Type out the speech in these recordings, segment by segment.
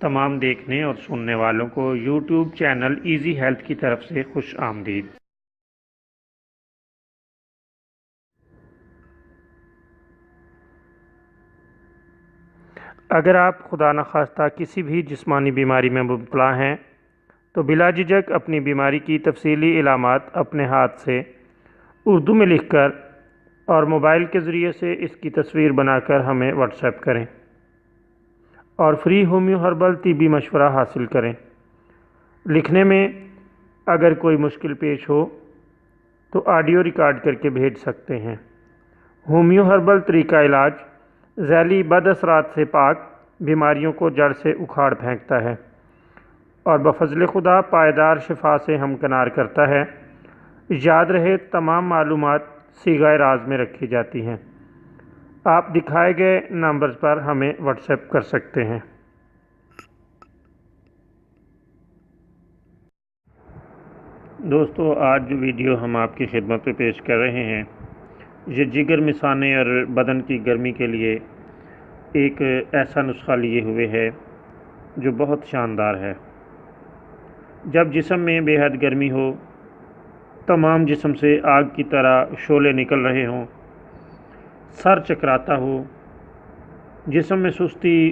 تمام دیکھنے اور سننے والوں کو یوٹیوب چینل ایزی ہیلتھ کی طرف سے خوش آمدید۔ اگر آپ خدا نخواستہ کسی بھی جسمانی بیماری میں مبتلا ہیں تو بلا جھجک اپنی بیماری کی تفصیلی علامات اپنے ہاتھ سے اردو میں لکھ کر اور موبائل کے ذریعے سے اس کی تصویر بنا کر ہمیں واٹس ایپ کریں اور فری ہومیو ہربل طبی مشورہ حاصل کریں۔ لکھنے میں اگر کوئی مشکل پیش ہو تو آڈیو ریکارڈ کر کے بھیج سکتے ہیں۔ ہومیو ہربل طریقہ علاج ذیلی بد اثرات سے پاک، بیماریوں کو جڑ سے اکھاڑ پھینکتا ہے اور بفضل خدا پائیدار شفا سے ہمکنار کرتا ہے۔ یاد رہے تمام معلومات صیغہ راز میں رکھی جاتی ہیں۔ آپ دکھائے گئے نمبرز پر ہمیں واٹس ایپ کر سکتے ہیں۔ دوستو، آج جو ویڈیو ہم آپ کی خدمت میں پیش کر رہے ہیں یہ جگر مثانے اور بدن کی گرمی کے لیے ایک ایسا نسخہ لیے ہوئے ہے جو بہت شاندار ہے۔ جب جسم میں بے حد گرمی ہو، تمام جسم سے آگ کی طرح شعلے نکل رہے ہوں، سر چکراتا ہو، جسم میں سستی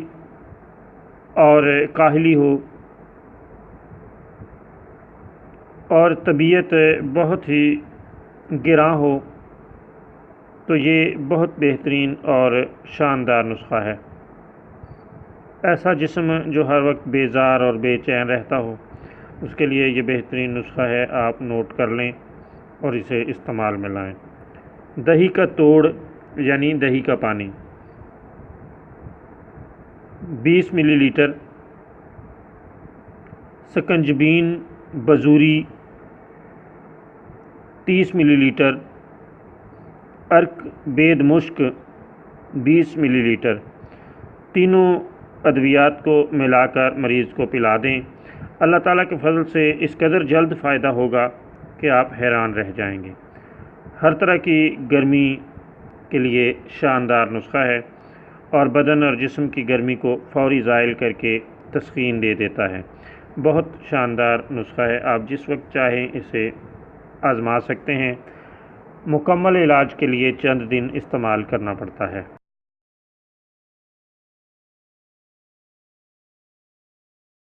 اور کاہلی ہو اور طبیعت بہت ہی گراں ہو، تو یہ بہت بہترین اور شاندار نسخہ ہے۔ ایسا جسم جو ہر وقت بیزار اور بے چین رہتا ہو، اس کے لیے یہ بہترین نسخہ ہے۔ آپ نوٹ کر لیں اور اسے استعمال میں لائیں۔ دہی کا توڑ یعنی دہی کا پانی 20 ملی لیٹر، سکنجبین بزوری 30 ملی لیٹر، ارک بید مشک 20 ملی لیٹر، تینوں ادویات کو ملا کر مریض کو پلا دیں۔ اللہ تعالیٰ کے فضل سے اس قدر جلد فائدہ ہوگا کہ آپ حیران رہ جائیں گے۔ ہر طرح کی گرمی کے لیے شاندار نسخہ ہے اور بدن اور جسم کی گرمی کو فوری زائل کر کے تسکین دے دیتا ہے۔ بہت شاندار نسخہ ہے، آپ جس وقت چاہیں اسے آزما سکتے ہیں۔ مکمل علاج کے لیے چند دن استعمال کرنا پڑتا ہے۔